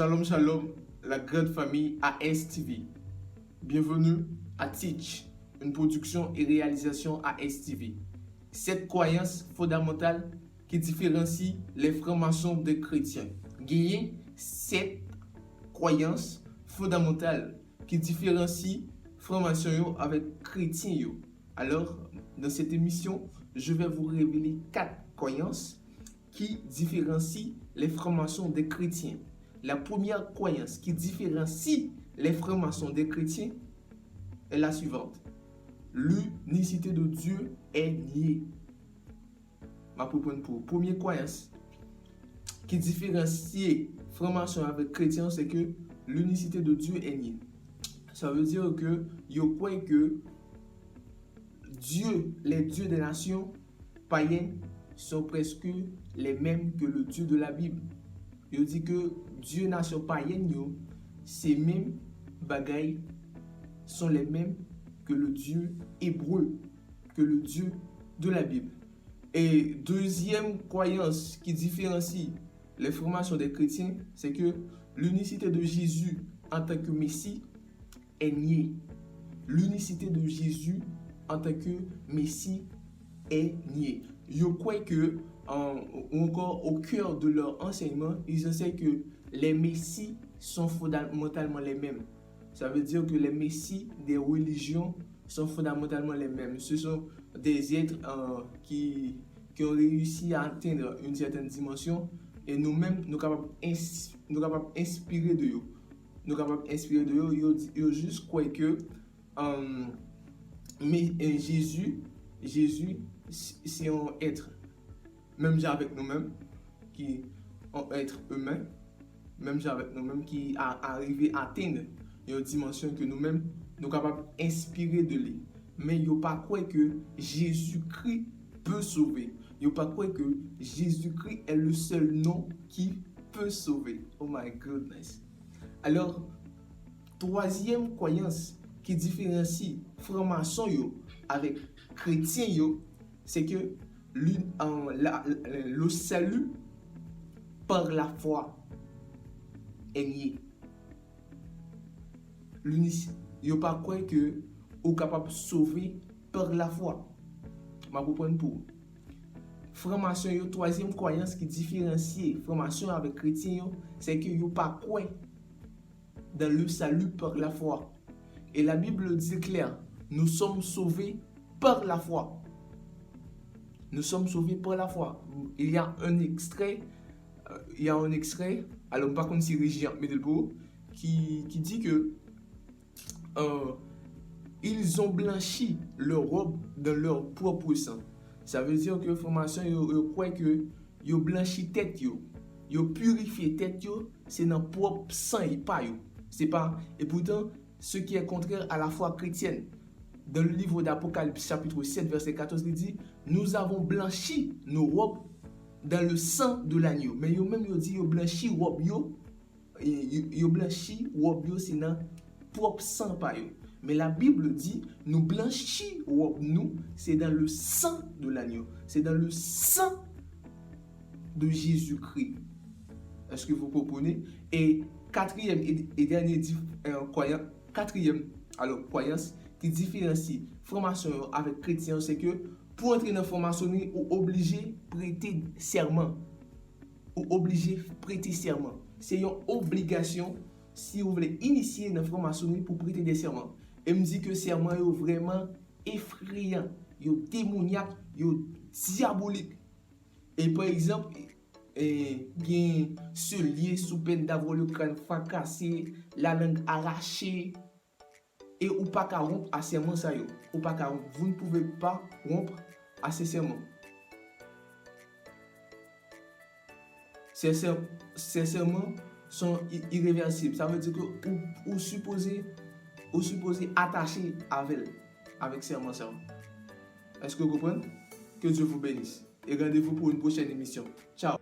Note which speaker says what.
Speaker 1: Shalom, shalom, la grande famille ASTV. Bienvenue à Teach, une production et réalisation ASTV. Cette croyance fondamentale qui différencie les francs-maçons des chrétiens. Gagner cette croyance fondamentale qui différencie francs-maçons avec chrétiens. Alors, dans cette émission, je vais vous révéler 4 croyances qui différencient les francs-maçons des chrétiens. La première croyance qui différencie les francs-maçons des chrétiens est la suivante. L'unicité de Dieu est niée. Ma propos pour première croyance qui différencie francs-maçons avec chrétiens, c'est que l'unicité de Dieu est niée. Ça veut dire que ils croient que Dieu, les dieux des nations païennes sont presque les mêmes que le Dieu de la Bible. Il dit que Dieu nation païenne, ces mêmes bagailles sont les mêmes que le Dieu hébreu, que le Dieu de la Bible. Et deuxième croyance qui différencie les formations des chrétiens, c'est que l'unicité de Jésus en tant que Messie est niée. L'unicité de Jésus en tant que Messie est niée. Je crois que encore au cœur de leur enseignement, ils enseignent que les messies sont fondamentalement les mêmes. Ça veut dire que les messies des religions sont fondamentalement les mêmes. Ce sont des êtres qui ont réussi à atteindre une certaine dimension et nous-mêmes, nous sommes capables d'inspirer de eux. Nous sommes capables d'inspirer de eux. Ils juste croient que Jésus, c'est un être, même avec nous-mêmes, qui ont être humain, même avec nous-mêmes, qui a arrivé à atteindre une dimension que nous-mêmes, nous sommes capables d'inspirer de lui. Mais il ne pas croire que Jésus-Christ peut sauver. Il ne pas croire que Jésus-Christ est le seul nom qui peut sauver. Oh my goodness. Alors, troisième croyance qui différencie francs-maçons avec chrétiens, c'est que le salut par la foi est nié. Il ne pas croire que vous êtes capable de sauver par la foi. Je vais prendre pour franc-maçon, troisième croyance qui différencie franc-maçon avec chrétien, c'est que vous ne pas croire dans le salut par la foi. Et la Bible dit clair, nous sommes sauvés par la foi. Nous sommes sauvés par la foi. Il y a un extrait, alors par contre c'est Régent Medelpo, qui dit que ils ont blanchi leur robe dans leur propre sang. Ça veut dire que formation, ils croient que ils ont blanchi tête, ils ont purifié tête, c'est dans propre sang, c'est pas. Et pourtant, ce qui est contraire à la foi chrétienne. Dans le livre d'Apocalypse, chapitre 7, verset 14, il dit, nous avons blanchi nos robes dans le sang de l'agneau. Mais eux-mêmes, ils disent, ils ont blanchi robe, ils ont blanchi robe, c'est dans propre sang par eux. Mais la Bible dit, nous blanchi robe, nous, c'est dans le sang de l'agneau. C'est dans le sang de Jésus-Christ. Est-ce que vous comprenez? Et quatrième et dernier croyance qui différencie franc-maçon avec chrétien, c'est que pour entrer dans la franc-maçonnerie, vous obligé prêter serment. Ou obligé prêter serment. C'est une obligation si vous voulez initier dans la franc-maçonnerie pour prêter des serments. Et me dit que serment est vraiment effrayant, démoniaque, diabolique. Et par exemple, bien se lier sous peine d'avoir le crâne fracassé, la langue arrachée, et ou pas qu'à rompre à serment ça yo. Ou pas qu'à rompre. Vous ne pouvez pas rompre à ces serments. Ces serments sont irréversibles. Ça veut dire que vous supposez attacher avec serment ça. Est-ce que vous comprenez? Que Dieu vous bénisse. Et rendez-vous pour une prochaine émission. Ciao.